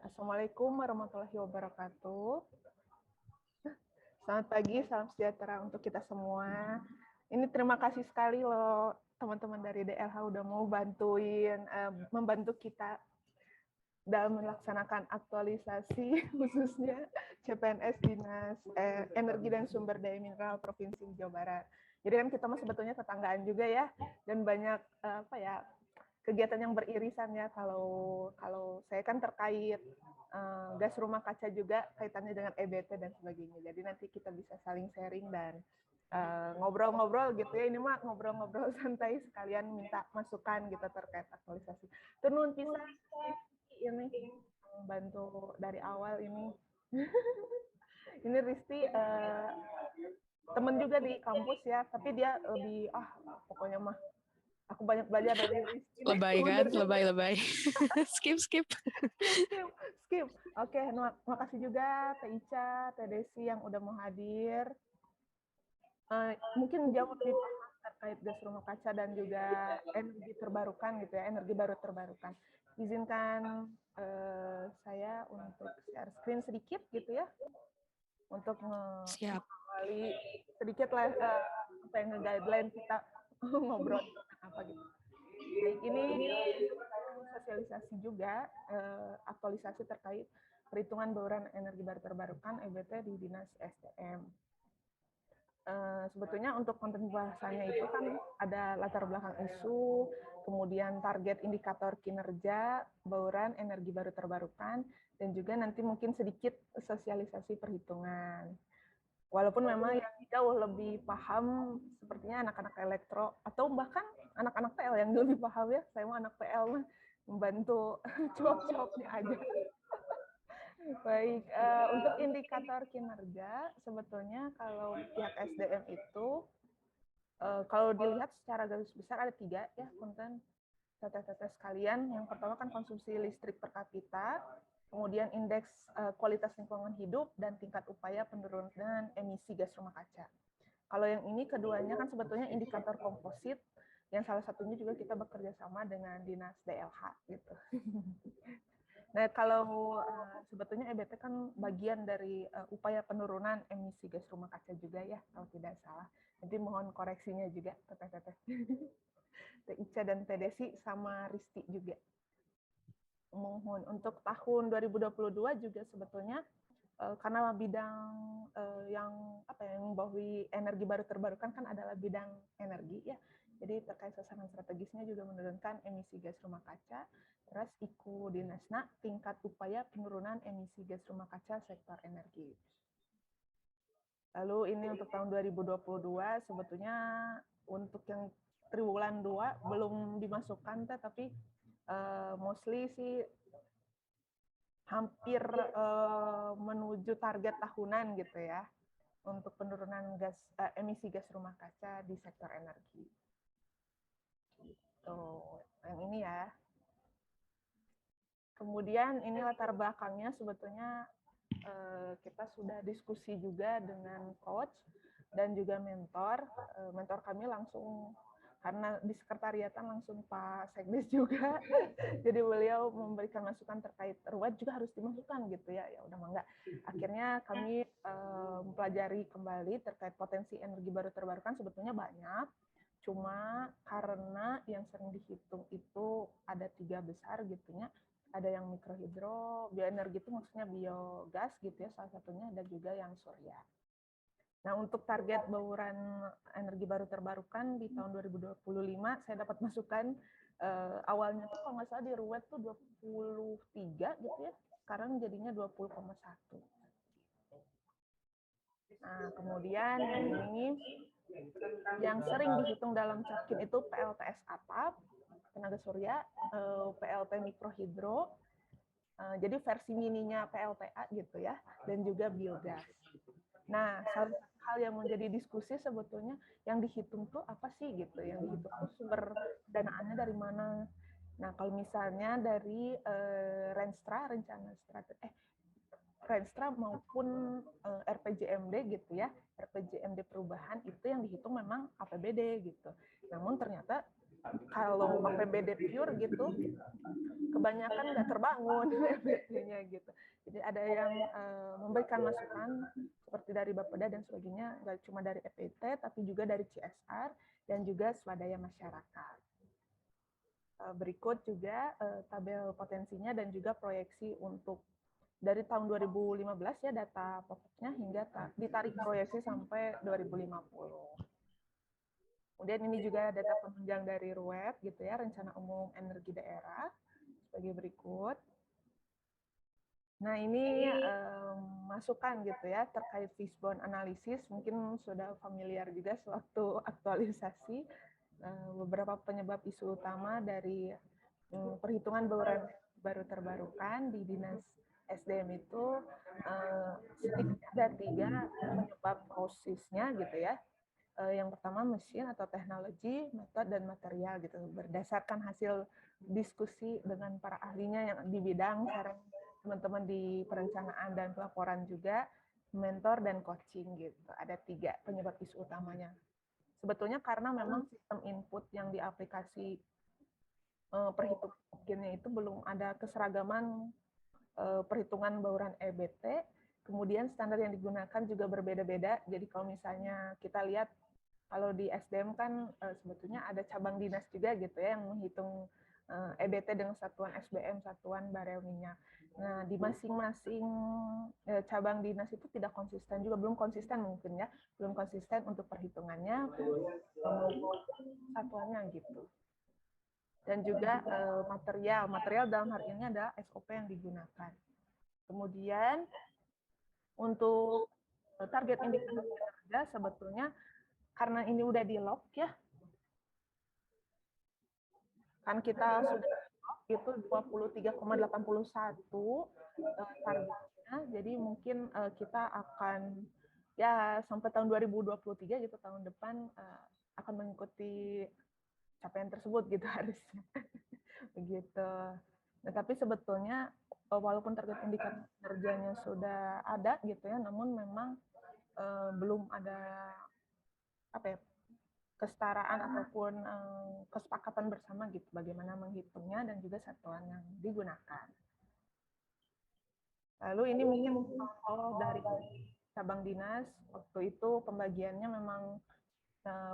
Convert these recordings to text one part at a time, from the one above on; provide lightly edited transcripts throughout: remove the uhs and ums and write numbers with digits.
Assalamualaikum warahmatullahi wabarakatuh. Selamat pagi, salam sejahtera untuk kita semua. Ini terima kasih sekali loh teman-teman dari DLH udah mau membantu kita dalam melaksanakan aktualisasi khususnya CPNS Dinas Energi dan Sumber Daya Mineral Provinsi Jawa Barat. Jadi kan kita mah sebetulnya tetanggaan juga ya, dan banyak kegiatan yang beririsan ya. Kalau saya kan terkait gas rumah kaca juga kaitannya dengan EBT dan sebagainya. Jadi nanti kita bisa saling sharing dan ngobrol-ngobrol gitu ya. Ini mah ngobrol-ngobrol santai sekalian minta masukan gitu terkait aktualisasi. Tenun pisah ini bantu dari awal ini. Ini Risti temen juga di kampus ya, tapi dia lebih pokoknya mah aku banyak belajar dari Rizky. Lebay kan, lebay. skip. Oke, makasih juga Teh Ica, Teh Desi yang udah mau hadir. Mungkin jauh lebih paham terkait gas rumah kaca dan juga energi terbarukan gitu ya, energi baru terbarukan. Izinkan saya untuk share screen sedikit gitu ya, untuk mengawali sedikit lah apa yang nge-guideline kita ngobrol apa gitu. Baik, ini sosialisasi juga aktualisasi terkait perhitungan bauran energi baru terbarukan EBT di Dinas SDM. Sebetulnya untuk konten bahasanya itu kan ada latar belakang isu, kemudian target indikator kinerja, bauran energi baru terbarukan, dan juga nanti mungkin sedikit sosialisasi perhitungan. Walaupun memang yang jauh lebih paham sepertinya anak-anak elektro, atau bahkan anak-anak PL yang lebih paham ya, saya mau anak PL membantu cuap-cuapnya aja. Baik, untuk indikator kinerja, sebetulnya kalau pihak SDM itu, kalau dilihat secara garis besar ada 3 ya konten tetes sekalian. Yang pertama kan konsumsi listrik per kapita, kemudian indeks kualitas lingkungan hidup, dan tingkat upaya penurunan emisi gas rumah kaca. Kalau yang ini keduanya kan sebetulnya indikator komposit, yang salah satunya juga kita bekerja sama dengan Dinas DLH gitu. Nah, kalau sebetulnya EBT kan bagian dari upaya penurunan emisi gas rumah kaca juga ya, kalau tidak salah. Nanti mohon koreksinya juga, Teteh. Teh Ica dan Teh Desi sama Risti juga. Mohon untuk tahun 2022 juga sebetulnya karena bidang yang membawahi energi baru terbarukan kan adalah bidang energi ya. Jadi terkait sasaran strategisnya juga menurunkan emisi gas rumah kaca. Terus IKU Dinasna tingkat upaya penurunan emisi gas rumah kaca sektor energi. Lalu ini untuk tahun 2022 sebetulnya untuk yang triwulan 2 belum dimasukkan tapi mostly sih hampir menuju target tahunan gitu ya untuk penurunan emisi gas rumah kaca di sektor energi. Tuh, yang ini ya. Kemudian ini latar belakangnya sebetulnya kita sudah diskusi juga dengan coach dan juga mentor. Mentor kami langsung, karena di sekretariatan langsung Pak Sekdes juga, jadi beliau memberikan masukan terkait RUET juga harus dimasukkan gitu ya. Ya udah enggak. Akhirnya kami mempelajari kembali terkait potensi energi baru terbarukan sebetulnya banyak. Cuma karena yang sering dihitung itu ada 3 besar gitunya. Ada yang mikrohidro, bioenergi itu maksudnya biogas gitu ya salah satunya, ada juga yang surya. Nah, untuk target bauran energi baru terbarukan di tahun 2025 saya dapat masukan awalnya tuh kalau nggak salah di RUET tuh 23 gitu ya. Sekarang jadinya 20,1. Nah, kemudian yang ini yang sering dihitung dalam Capkin itu PLTS atap, tenaga surya, PLT mikrohidro, jadi versi mininya PLTA gitu ya, dan juga biogas. Nah, salah satu hal yang menjadi diskusi sebetulnya yang dihitung tuh apa sih gitu, yang dihitung tuh sumber danaannya dari mana. Nah, kalau misalnya dari Renstra maupun RPJMD gitu ya, RPJMD perubahan itu yang dihitung memang APBD gitu. Namun ternyata kalau APBD pure gitu, kebanyakan nggak terbangun EBT-nya gitu. Jadi ada yang memberikan masukan seperti dari Bapeda dan sebagainya, nggak cuma dari EPT, tapi juga dari CSR dan juga swadaya masyarakat. Berikut juga tabel potensinya dan juga proyeksi untuk dari tahun 2015 ya data pokoknya hingga ditarik proyeksi sampai 2050. Kemudian ini juga data penunjang dari RUED gitu ya, Rencana Umum Energi Daerah sebagai berikut. Nah, ini masukan gitu ya terkait fishbone analisis, mungkin sudah familiar juga sewaktu aktualisasi beberapa penyebab isu utama dari perhitungan bauran baru terbarukan di Dinas SDM itu sedikitnya ada 3 penyebab prosesnya gitu ya. Yang pertama mesin atau teknologi, metode dan material gitu. Berdasarkan hasil diskusi dengan para ahlinya yang di bidang, sekarang teman-teman di perencanaan dan pelaporan juga, mentor dan coaching gitu. Ada 3 penyebab isu utamanya. Sebetulnya karena memang sistem input yang di aplikasi perhitungannya itu belum ada keseragaman perhitungan bauran EBT, kemudian standar yang digunakan juga berbeda-beda. Jadi kalau misalnya kita lihat kalau di SDM kan sebetulnya ada cabang dinas juga gitu ya yang menghitung EBT dengan satuan SBM, satuan barel minyak. Nah, di masing-masing cabang dinas itu tidak konsisten juga, belum konsisten mungkin ya, belum konsisten untuk perhitungannya maupun satuannya gitu. Dan juga material dalam hal ini adalah SOP yang digunakan. Kemudian untuk target indikator kinerja sebetulnya karena ini udah di lock ya, kan kita sudah itu 23,81 targetnya, jadi mungkin kita akan ya sampai tahun 2023 gitu, tahun depan akan mengikuti capaian tersebut gitu harusnya. Begitu. Nah, tapi sebetulnya walaupun target indikator kinerjanya sudah ada gitu ya, namun memang belum ada apa ya, kesetaraan ataupun kesepakatan bersama gitu bagaimana menghitungnya dan juga satuan yang digunakan. Lalu ini mungkin contoh dari cabang dinas, waktu itu pembagiannya memang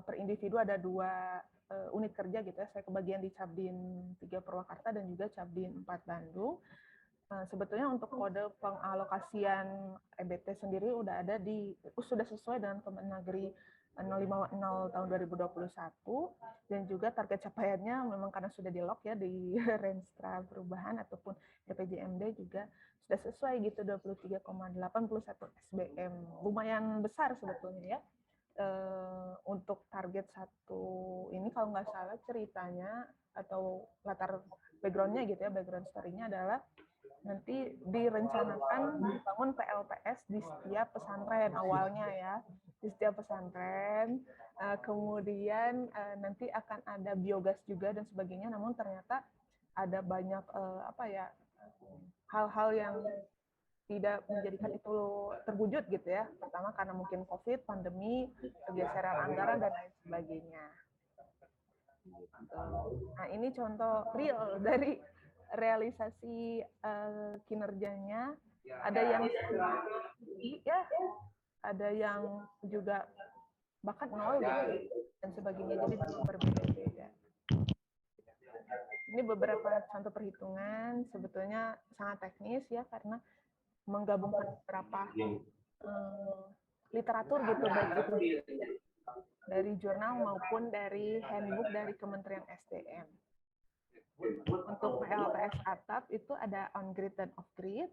per individu ada 2 unit kerja gitu ya. Saya kebagian di Cabdin 3 Purwakarta dan juga Cabdin 4 Bandung. Sebetulnya untuk kode pengalokasian EBT sendiri sudah sesuai dengan Kemendagri 050 tahun 2021 dan juga target capaiannya memang karena sudah di lock ya di Renstra Perubahan ataupun DPJMD juga sudah sesuai gitu 23,81 SBM. Lumayan besar sebetulnya ya. Untuk target satu ini kalau nggak salah ceritanya atau latar background-nya gitu ya, background story-nya adalah nanti direncanakan dibangun PLTS di setiap pesantren awalnya ya, di setiap pesantren, kemudian nanti akan ada biogas juga dan sebagainya, namun ternyata ada banyak hal-hal yang tidak menjadikan itu terwujud gitu ya. Pertama karena mungkin COVID, pandemi, pergeseran anggaran dan lain sebagainya. Nah, ini contoh real dari realisasi kinerjanya. Ada yang ya, ada yang juga bahkan 0 gitu dan sebagainya. Jadi berbeda-beda. Ini beberapa contoh perhitungan sebetulnya sangat teknis ya karena menggabungkan beberapa literatur gitu baik itu dari jurnal maupun dari handbook dari Kementerian SDM. Untuk PLTS atap itu ada on grid dan off grid.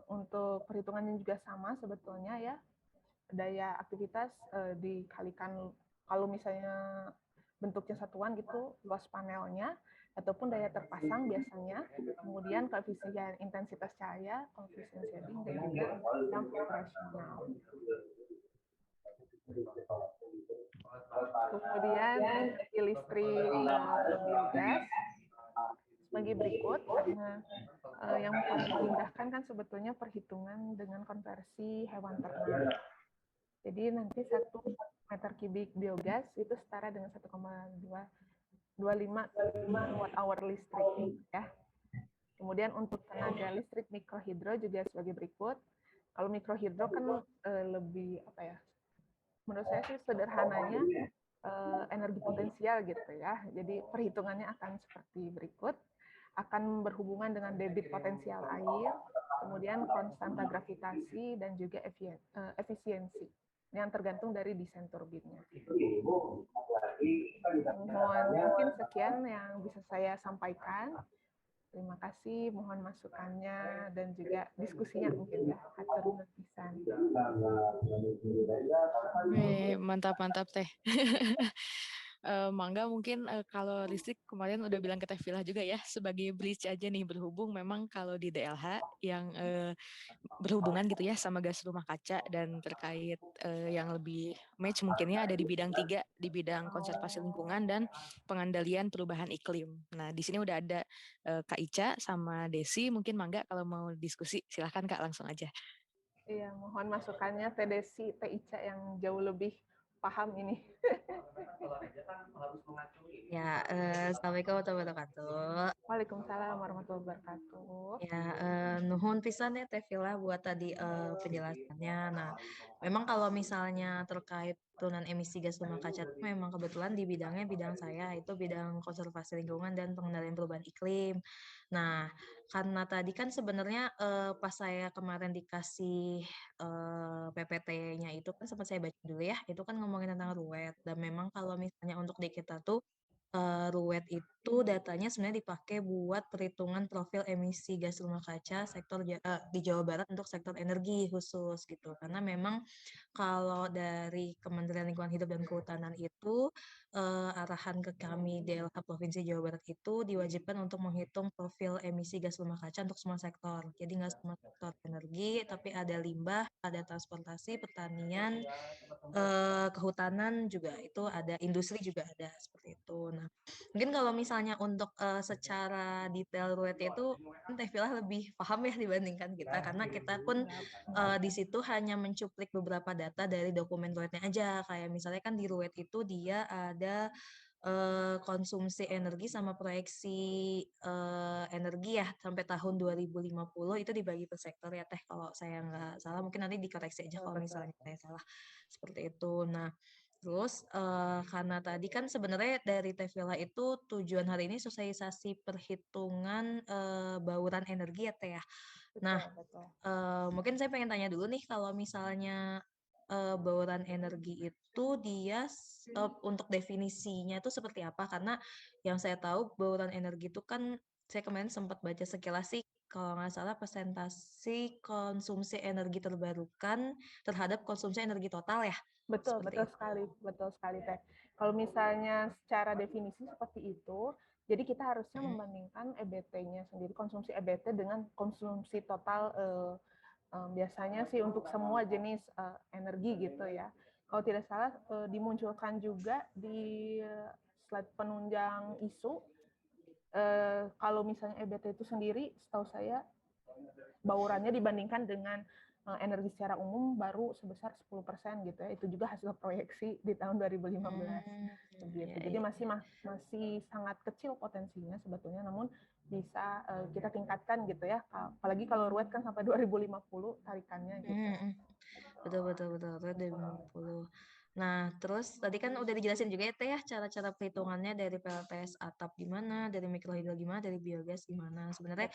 Untuk perhitungannya juga sama sebetulnya ya. Daya aktivitas dikalikan kalau misalnya bentuknya satuan gitu luas panelnya ataupun daya terpasang biasanya. Kemudian koefisien intensitas cahaya, koefisien shading dan juga jam operasional. Kemudian listrik biogas sebagai berikut, karena yang paling memudahkan kan sebetulnya perhitungan dengan konversi hewan ternak. Jadi nanti 1 meter kubik biogas itu setara dengan 1,2 25 watt hour listrik ya. Kemudian untuk tenaga listrik mikrohidro juga sebagai berikut. Kalau mikrohidro kan lebih apa ya? Menurut saya sih sederhananya energi potensial gitu ya. Jadi perhitungannya akan seperti berikut. Akan berhubungan dengan debit potensial air, kemudian konstanta gravitasi dan juga efisiensi. Ini yang tergantung dari desain turbinnya. Mohon mungkin sekian yang bisa saya sampaikan. Terima kasih, mohon masukannya dan juga diskusinya mungkin ya. Hatur nuhun pisan. Mantap Teh. Mangga mungkin kalau listrik kemarin udah bilang ke Teh Villa juga ya, sebagai bridge aja nih, berhubung memang kalau di DLH yang berhubungan gitu ya sama gas rumah kaca dan terkait yang lebih match mungkinnya ada di bidang 3, di bidang konservasi lingkungan dan pengendalian perubahan iklim. Nah, di sini udah ada Kak Ica sama Desi, mungkin Mangga kalau mau diskusi silahkan Kak, langsung aja. Iya, mohon masukannya Teh Desi, Teh Ica yang jauh lebih paham ini. Ya, Assalamualaikum warahmatullahi wabarakatuh. Waalaikumsalam warahmatullahi wabarakatuh. Ya, nuhun pisan ya Teh Villa buat tadi penjelasannya. Nah, memang kalau misalnya terkait turunan emisi gas rumah kaca itu memang kebetulan di bidangnya bidang saya itu bidang konservasi lingkungan dan pengendalian perubahan iklim. Nah, karena tadi kan sebenarnya pas saya kemarin dikasih PPT-nya itu kan sempat saya baca dulu ya, itu kan ngomongin tentang RUET dan memang kalau misalnya untuk di kita tuh RUET itu datanya sebenarnya dipakai buat perhitungan profil emisi gas rumah kaca sektor di Jawa Barat untuk sektor energi khusus gitu. Karena memang kalau dari Kementerian Lingkungan Hidup dan Kehutanan itu arahan ke kami DLH Provinsi Jawa Barat itu diwajibkan untuk menghitung profil emisi gas rumah kaca untuk semua sektor. Jadi nggak semua sektor energi, tapi ada limbah, ada transportasi, pertanian, kehutanan juga itu ada, industri juga ada seperti itu. Nah, mungkin kalau misalnya untuk secara detail RUET itu kan Teh Villa lebih paham ya dibandingkan kita karena kita pun di situ hanya mencuplik beberapa data dari dokumen RUET-nya aja. Kayak misalnya kan di RUET itu dia ada konsumsi energi sama proyeksi energi ya sampai tahun 2050 itu dibagi per sektor ya Teh, kalau saya nggak salah, mungkin nanti dikoreksi aja kalau misalnya saya salah seperti itu. Nah, terus karena tadi kan sebenarnya dari Teh Villa itu tujuan hari ini sosialisasi perhitungan bauran energi ya Teh ya. Nah, Betul. mungkin saya pengen tanya dulu nih kalau misalnya bauran energi itu dia untuk definisinya itu seperti apa? Karena yang saya tahu bauran energi itu kan saya kemarin sempat baca sekilas sih kalau nggak salah persentase konsumsi energi terbarukan terhadap konsumsi energi total ya. Betul, Seperti itu. betul sekali Teh. Kalau misalnya secara definisi seperti itu, jadi kita harusnya Mm. membandingkan EBT-nya sendiri, konsumsi EBT dengan konsumsi total biasanya sih untuk semua jenis energi gitu ya. Kalau tidak salah dimunculkan juga di slide penunjang isu. Kalau misalnya EBT itu sendiri, setahu saya baurannya dibandingkan dengan energi secara umum baru sebesar 10% gitu ya. Itu juga hasil proyeksi di tahun 2015. Begitu. Jadi masih sangat kecil potensinya sebetulnya, namun bisa kita tingkatkan gitu ya. Apalagi kalau RUET kan sampai 2050 tarikannya gitu. Betul 2050. Nah, terus tadi kan udah dijelasin juga ya Teh ya cara-cara perhitungannya dari PLTS atap gimana, dari mikrohidro gimana, dari biogas gimana. Sebenarnya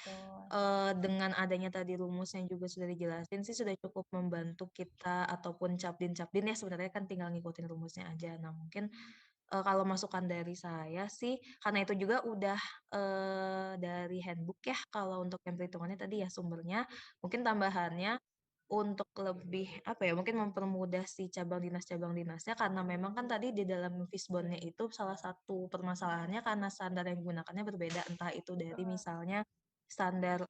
dengan adanya tadi rumusnya juga sudah dijelasin sih sudah cukup membantu kita ataupun capdin ya sebenarnya kan tinggal ngikutin rumusnya aja. Nah, mungkin kalau masukan dari saya sih karena itu juga udah dari handbook ya kalau untuk yang perhitungannya tadi ya sumbernya. Mungkin tambahannya untuk lebih apa ya mungkin mempermudah si cabang dinasnya karena memang kan tadi di dalam Fishbone-nya itu salah satu permasalahannya karena standar yang digunakannya berbeda entah itu dari misalnya standar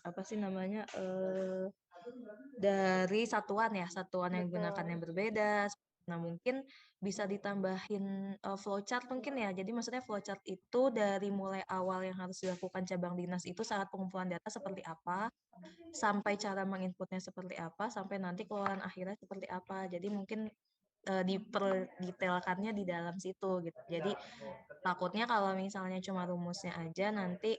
apa sih namanya dari satuan yang digunakannya berbeda. Nah, mungkin bisa ditambahin flowchart mungkin ya. Jadi maksudnya flowchart itu dari mulai awal yang harus dilakukan cabang dinas itu saat pengumpulan data seperti apa, sampai cara menginputnya seperti apa, sampai nanti keluaran akhirnya seperti apa. Jadi mungkin diperdetailkannya di dalam situ gitu. Jadi takutnya kalau misalnya cuma rumusnya aja nanti,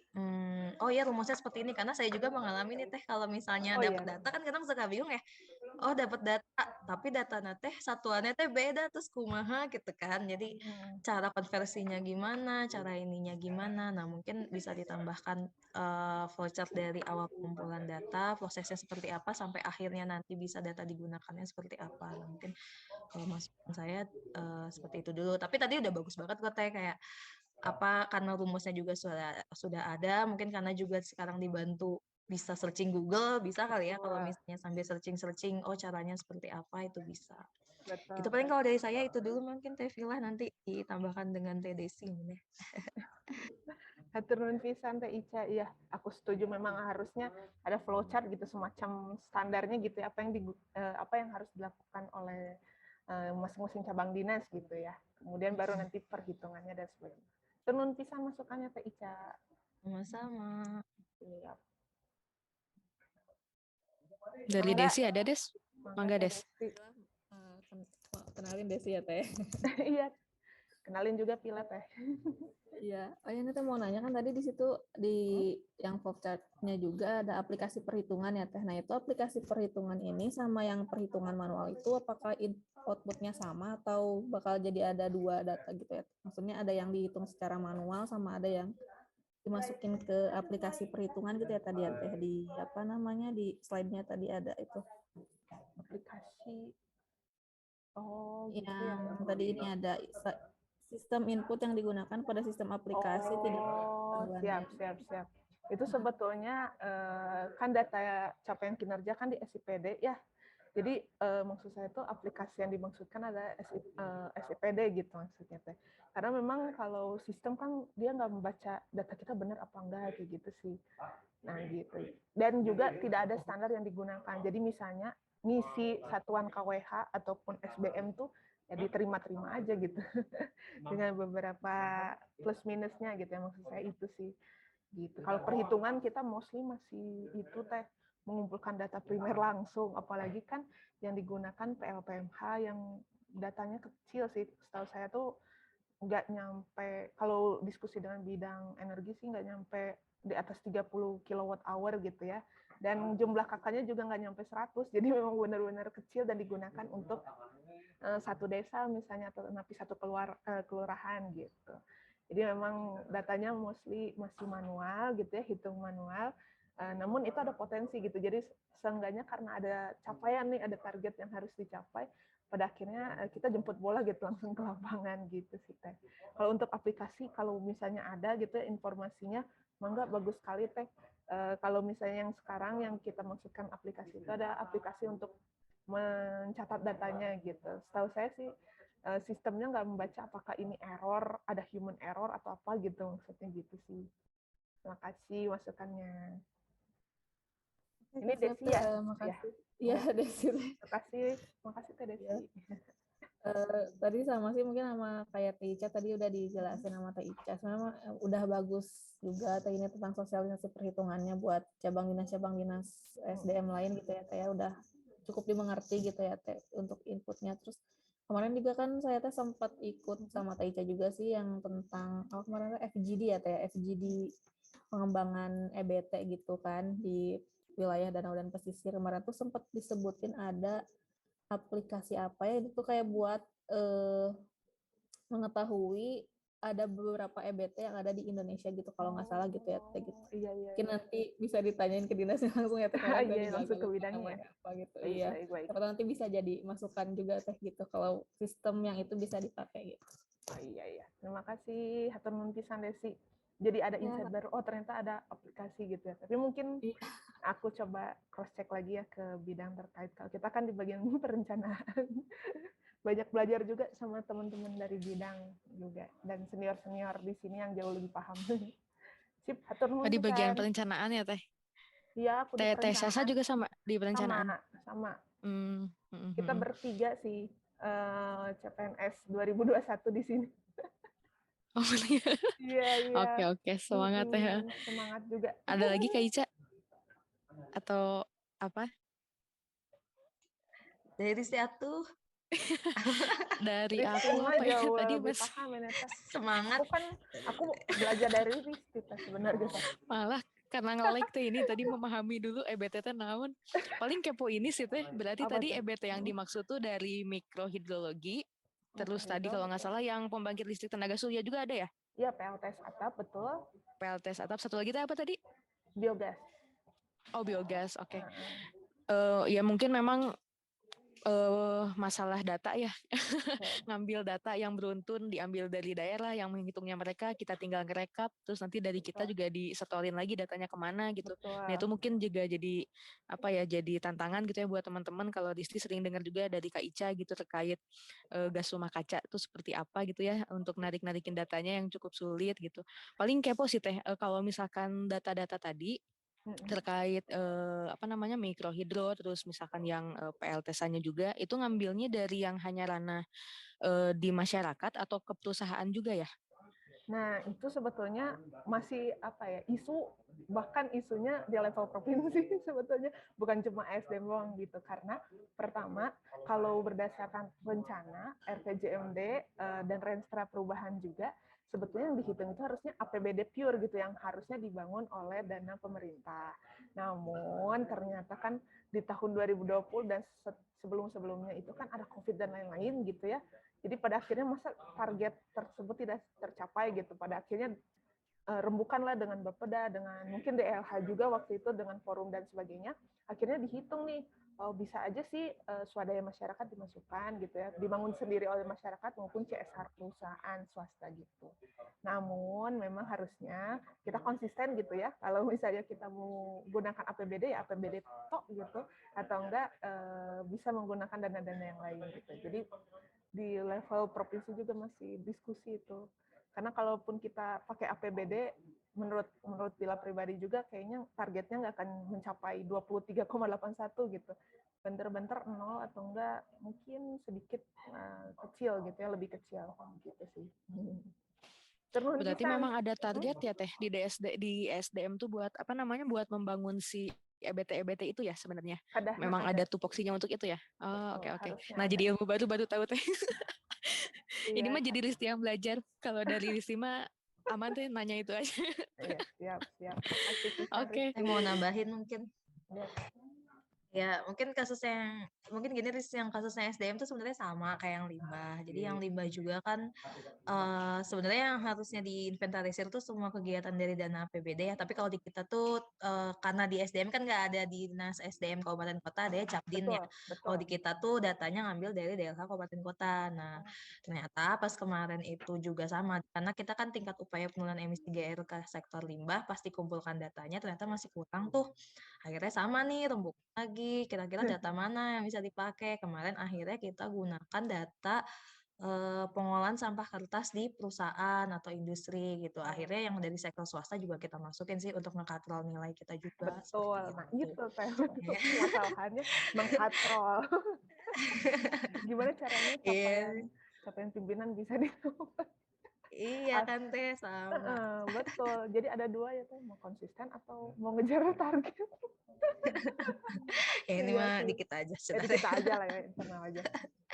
oh ya rumusnya seperti ini, karena saya juga mengalami nih Teh, kalau misalnya Oh dapat iya. data kan kadang suka bingung ya, oh dapat data tapi datanya teh satuannya teh beda terus kumaha gitu kan. Jadi cara konversinya gimana, cara ininya gimana. Nah mungkin bisa ditambahkan flowchart dari awal pengumpulan data, prosesnya seperti apa sampai akhirnya nanti bisa data digunakannya seperti apa. Nah, mungkin kalau masukan saya seperti itu dulu. Tapi tadi udah bagus banget kok Teh, kayak apa karena rumusnya juga sudah ada, mungkin karena juga sekarang dibantu bisa searching Google, bisa kali ya kalau misalnya sambil searching oh caranya seperti apa itu bisa. Betul. Itu paling kalau dari saya itu dulu, mungkin Teh Villa nanti ditambahkan dengan Teh Desi ya. Hatur nuhun pisan Teh Ica. Iya, aku setuju memang harusnya ada flowchart gitu semacam standarnya gitu ya, apa yang harus dilakukan oleh masing-masing cabang dinas gitu ya. Kemudian baru nanti perhitungannya dan sebagainya. Hatur nuhun pisan masukannya Teh Ica. Sama-sama. Iya. Dari Mangga. Desi ada Des? Mangga Teh Des. Desi. Kenalin Desi ya Teh. Iya. Kenalin juga Pila Teh. Iya, oh ya nanti mau nanya kan tadi di situ di yang flowchart-nya juga ada aplikasi perhitungan ya Teh. Nah itu aplikasi perhitungan ini sama yang perhitungan manual itu apakah output-nya sama atau bakal jadi ada dua data gitu ya? Maksudnya ada yang dihitung secara manual sama ada yang dimasukin ke aplikasi perhitungan gitu ya tadi ya Teh, di apa namanya di slide-nya tadi ada itu. Aplikasi. Oh, gitu ya. Yang tadi ini ada sistem input yang digunakan pada sistem aplikasi tidak. Oh, siap. Itu sebetulnya kan data capaian kinerja kan di SIPD ya. Jadi maksud saya itu aplikasi yang dimaksudkan adalah SIPD gitu maksudnya teh. Karena memang kalau sistem kan dia nggak membaca data kita benar apa enggak kayak gitu sih. Nah gitu. Dan juga tidak ada standar yang digunakan. Jadi misalnya ngisi satuan KWH ataupun SBM tuh ya diterima-terima aja gitu. Dengan beberapa plus minusnya gitu ya, maksud saya itu sih. Gitu. Kalau perhitungan kita mostly masih itu teh mengumpulkan data primer langsung, apalagi kan yang digunakan PLPMH yang datanya kecil sih. Setahu saya tuh nggak nyampe, kalau diskusi dengan bidang energi sih nggak nyampe di atas 30 kilowatt hour gitu ya. Dan jumlah kakaknya juga nggak nyampe 100, jadi memang benar-benar kecil dan digunakan untuk satu desa misalnya atau napi satu kelurahan gitu. Jadi memang datanya mostly masih manual gitu ya, hitung manual. Namun itu ada potensi gitu. Jadi seenggaknya karena ada capaian nih, ada target yang harus dicapai, pada akhirnya kita jemput bola gitu langsung ke lapangan gitu sih Teh. Kalau untuk aplikasi, kalau misalnya ada gitu ya informasinya, mangga bagus sekali Teh. Kalau misalnya yang sekarang yang kita maksudkan aplikasi itu ada aplikasi untuk mencatat datanya gitu. Setahu saya sih sistemnya nggak membaca apakah ini error, ada human error atau apa gitu maksudnya gitu sih. Terima kasih masukannya. Ini Desi ya? Makasih. Iya Desi. Makasih Teh Desi. Tadi sama sih mungkin sama kayak Teh Ica tadi udah dijelasin sama Teh Ica. Sebenarnya udah bagus juga Teh ini tentang sosialisasi perhitungannya buat cabang dinas SDM lain gitu ya Teh ya, udah cukup dimengerti gitu ya Teh untuk inputnya. Terus kemarin juga kan saya Teh sempat ikut sama Teh Ica juga sih yang tentang kemarin FGD ya Teh, FGD pengembangan EBT gitu kan di wilayah danau dan pesisir. Kemarin tuh sempat disebutin ada aplikasi apa ya itu kayak buat mengetahui ada beberapa EBT yang ada di Indonesia gitu kalau nggak salah gitu ya Teh gitu. Iya. Mungkin nanti bisa ditanyain ke dinasnya langsung ya Teh. Iya, langsung ke bidangnya ya. Apa gitu. Baik, Iya. baik. Siapa tahu nanti bisa jadi masukan juga Teh gitu kalau sistem yang itu bisa dipakai gitu. Oh, iya. Terima kasih hatur nuhun pisan Desi. Jadi ada insight baru, oh ternyata ada aplikasi gitu ya. Tapi mungkin aku coba cross check lagi ya ke bidang terkait. Kalau kita kan di bagian perencanaan. Banyak belajar juga sama teman-teman dari bidang juga dan senior-senior di sini yang jauh lebih paham. Sip, hatur nuhun Di bagian pisan. perencanaan ya Teh? Iya, aku di Teh Sasa perencanaan. juga sama di perencanaan? Sama. Hmm. Kita bertiga sih CPNS 2021 di sini. Oh benar. Iya. Oke, semangat ya. Semangat juga. Ada lagi Kak Ica? Atau apa? Dari Atuh. Dari Risti aku mah apa ya jauh tadi lebih Mas paham ini teh. Semangat. Aku belajar dari Risti teh sebenarnya teh. malah karena nge-like teh ini tadi memahami dulu EBT teh naon. Paling kepo ini sih teh berarti Apa tadi tuh? EBT yang dimaksud tuh dari mikrohidrologi. Terus tadi kalau nggak salah yang pembangkit listrik tenaga surya juga ada ya? Iya, PLTS atap betul. PLTS atap satu lagi teh apa tadi? Biogas. Oh biogas, oke. Heeh. Ya mungkin memang masalah data ya, ngambil data yang beruntun diambil dari daerah yang menghitungnya mereka, kita tinggal ngerekap, terus nanti dari kita Betul. juga disetorin lagi datanya kemana gitu. Nah itu Betul. mungkin juga jadi apa ya, jadi tantangan gitu ya buat teman-teman kalau Disti sering dengar juga dari Kak Ica gitu terkait gas rumah kaca itu seperti apa gitu ya untuk narik-narikin datanya yang cukup sulit gitu. Paling kepo sih teh kalau misalkan data-data tadi terkait apa namanya mikrohidro terus misalkan yang PLTS-nya juga itu ngambilnya dari yang hanya ranah di masyarakat atau ke perusahaan juga ya? Nah, itu sebetulnya masih apa ya, bahkan isunya di level provinsi sebetulnya, bukan cuma ASDM doang gitu. Karena pertama, kalau berdasarkan rencana RPJMD dan Renstra Perubahan juga, sebetulnya yang dihitung itu harusnya APBD pure gitu, yang harusnya dibangun oleh dana pemerintah. Namun ternyata kan di tahun 2020 dan sebelum-sebelumnya itu kan ada COVID dan lain-lain gitu ya. Jadi pada akhirnya masa target tersebut tidak tercapai gitu. Pada akhirnya rembukanlah dengan Bapeda, dengan mungkin DLH juga waktu itu dengan forum dan sebagainya. Akhirnya dihitung nih, bisa aja sih swadaya masyarakat dimasukkan gitu ya, dibangun sendiri oleh masyarakat maupun CSR perusahaan swasta gitu. Namun memang harusnya kita konsisten gitu ya. Kalau misalnya kita mau gunakan APBD ya APBD tok gitu, atau enggak bisa menggunakan dana-dana yang lain gitu. Jadi di level provinsi juga masih diskusi itu. Karena kalaupun kita pakai APBD, menurut Bila pribadi juga kayaknya targetnya nggak akan mencapai 23,81 gitu. Bentar-bentar nol atau enggak mungkin sedikit kecil gitu ya, lebih kecil gitu sih. Terus Berarti pisan. memang ada target ya teh di SDM tuh buat apa namanya buat membangun si EBT itu ya sebenarnya. Kadahna Memang ada. ada tupoksinya untuk itu ya. Oh Betul, oke oke. harusnya Nah ada. jadi ilmu baru tahu teh. Ini Iya, mah jadi Risti yang belajar. Kalau dari Risti mah aman teh nanya itu aja. iya, siap. Makasih kisah Oke. Saya mau nambahin mungkin. Ya. Ya, mungkin gini Riz, yang kasusnya SDM tuh sebenarnya sama kayak yang limbah. Jadi yang limbah juga kan sebenarnya yang harusnya diinventarisir tuh semua kegiatan dari dana APBD ya. Tapi kalau di kita tuh karena di SDM kan nggak ada di Dinas SDM Kabupaten Kota, ada ya Capdin ya. Kalau di kita tuh datanya ngambil dari DLH Kabupaten Kota. Nah, ternyata pas kemarin itu juga sama. Karena kita kan tingkat upaya penurunan emisi GR ke sektor limbah, pas dikumpulkan datanya ternyata masih kurang tuh. Akhirnya sama nih, rembuk lagi, kira-kira data mana yang bisa dipakai. Kemarin akhirnya kita gunakan data pengolahan sampah kertas di perusahaan atau industri gitu. Akhirnya yang dari sektor swasta juga kita masukin sih untuk mengkatrol nilai kita juga. Betul, nah Itu. itu saya masalahannya mengkatrol. Gimana caranya capaian pimpinan bisa di Iya kan teh sama. betul. Jadi ada dua ya teh, mau konsisten atau mau ngejar target. Ya ini Iya mah sih. dikit aja Jadi sebenarnya. kita aja lah ya, internal aja.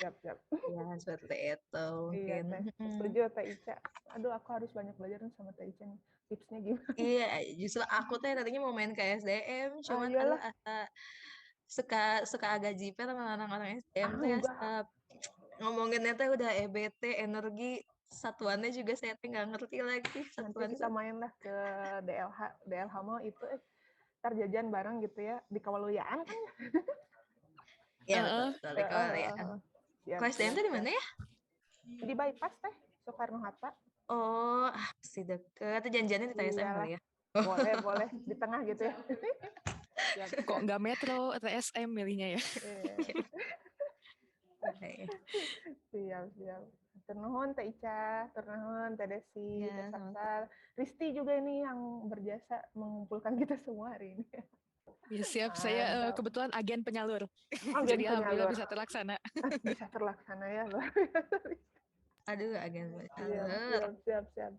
Siap. Ya seperti itu Iya mungkin. teh, setuju Teh Ica. Aduh, aku harus banyak belajar nih sama Teh Ica nih. Tipsnya gimana? Iya, justru aku tuh tadinya mau main ke SDM, cuman aduh Iyalah. suka agak jiper sama orang-orang SDM tuh ya. Enggak. Ngomonginnya tuh udah EBT, energi, satuannya juga saya tuh nggak ngerti lagi Nanti satuan kita main lah ke DLH. DLH mau itu ntar jajan bareng gitu ya. Di Kawaluyaan kan? ya betul di Korea. Siap. Kalau SDM tuh di mana ya? Di bypass teh, Soekarno Hatta. Oh, masih deket. Itu janjiannya di TSM Iyalah. kali ya? Boleh. Di tengah gitu ya. Kok nggak metro TSM milihnya ya? Siap. Turnuhun Teh Ica, turnuhun Teh Desi, Teh Ya, Saksal. Risti juga ini yang berjasa mengumpulkan kita semua hari ini. Ya siap, saya kebetulan agen penyalur. Jadi alhamdulillah bisa terlaksana. Bisa terlaksana ya. aduh agen penyalur. Siap.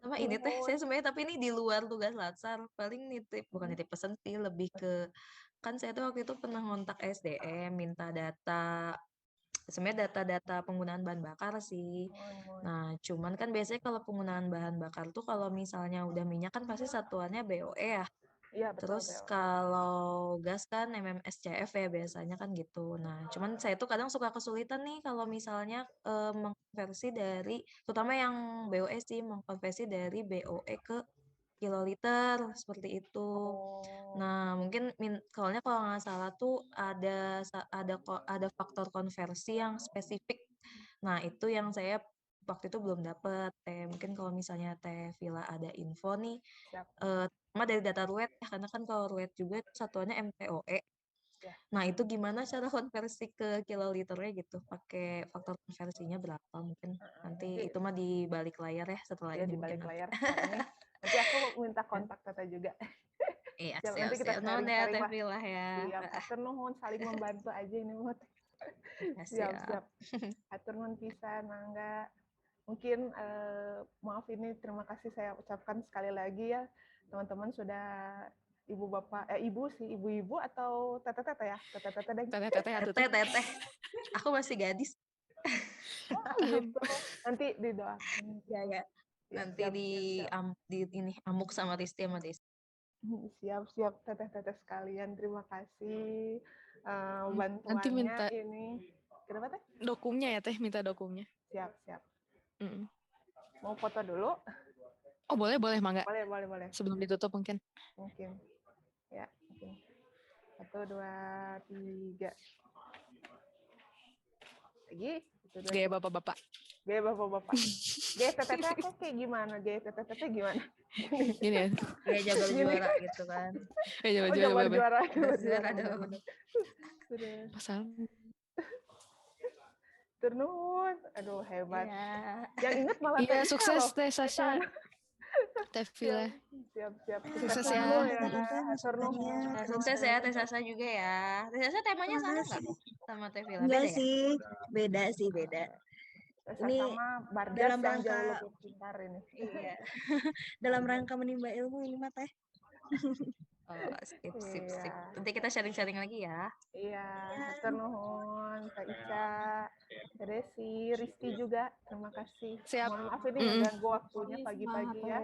Sama ini teh, saya sebenarnya tapi ini di luar tugas latsar. Paling bukan nitip pesan sih, lebih ke kan saya tuh waktu itu pernah ngontak SDM minta data sebenarnya data-data penggunaan bahan bakar sih. Nah, cuman kan biasanya kalau penggunaan bahan bakar tuh kalau misalnya udah minyak kan pasti satuannya BOE ya. Iya betul Terus BO. kalau gas kan MMSCF ya biasanya kan gitu. Nah, cuman saya tuh kadang suka kesulitan nih kalau misalnya mengkonversi dari, terutama yang BOE sih, mengkonversi dari BOE ke kiloliter seperti itu. Oh, Nah, mungkin soalnya kalau nggak salah tuh ada faktor konversi yang spesifik. Nah, itu yang saya waktu itu belum dapet. Mungkin kalau misalnya Teh Villa ada info nih, siap. sama dari data RUET ya, karena kan kalau RUET juga itu satuannya MTOE. Ya. Nah, itu gimana cara konversi ke kiloliternya gitu? Pakai faktor konversinya berapa mungkin? Nanti itu mah di balik layar ya setelah Ya ini di mungkin balik nanti. layar setelah ini. Nanti aku minta kontak Tata juga. Iya, Siap, nanti kita siap. Nuhun ya sharing-sharing Teh lah. Villa ya. Siap, atur nuhun saling membantu aja ini mut. Ya, Siap, siap. siap. Atur nuhun pisan, mangga. Mungkin maaf ini terima kasih saya ucapkan sekali lagi ya teman-teman sudah ibu bapak ibu sih ibu-ibu atau teteh-teteh ya teteh-teteh dan Teteh-teteh atuh Teh, teh. Teh. Aku masih gadis. gitu nanti didoakan Ya, ya. ya, Nanti siap, di siap, siap. ini amuk sama Risti sama Desi. Siap, siap teteh-teteh sekalian terima kasih Nanti bantuannya minta ini kenapa teh dokumnya ya teh, minta dokumnya. siap, siap. Mm-mm. Mau foto dulu Oh boleh mangga. boleh Sebelum ditutup mungkin. ya mungkin 1 2 3 lagi 1 2 Gaya 3 bapak-bapak. gaya bapak-bapak gaya teteh aku kayak gimana gaya teteh gimana Gini ya. Ya, jabar Gini. juara gitu kan. Coba jabar coba. juara Juara dong. bener. Terus Pasal. Turnun aduh hebat Iya. yang inget malah Iya, Teh sukses loh. Teh Sasha. Teh Villa. siap Sukses sukses ya. dulu ya Tante, atur nuhun Nah, sukses ya Teh Sasa juga ya. Teh Sasa temanya sama nggak sama Teh Villa? Enggak Beda ya? sih, beda. Ini sama Bardas dalam yang jauh rangka- lebih pintar ini Iya. dalam rangka menimba ilmu ini mah teh. Oh, sip. Iya. Nanti kita sharing-sharing lagi ya. Iya, atur nuhun, Kak Ica, Kak Desi, Rizky juga, terima kasih. Siap. Mohon maaf ini Mm-mm. mengganggu waktunya pagi-pagi ya.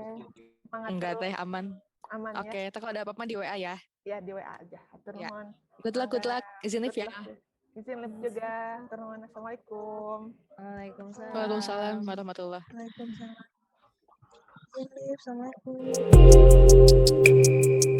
Semangat Enggak terus, teh, aman. aman Oke, ya. ntar kalau ada apa-apa di WA ya. Ya di WA aja, atur Ya. nuhun. Good luck. Izin live ya. Izin live juga, atur nuhun. Assalamualaikum. Waalaikumsalam. Waalaikumsalam warahmatullahi. Waalaikumsalam. Assalamualaikum.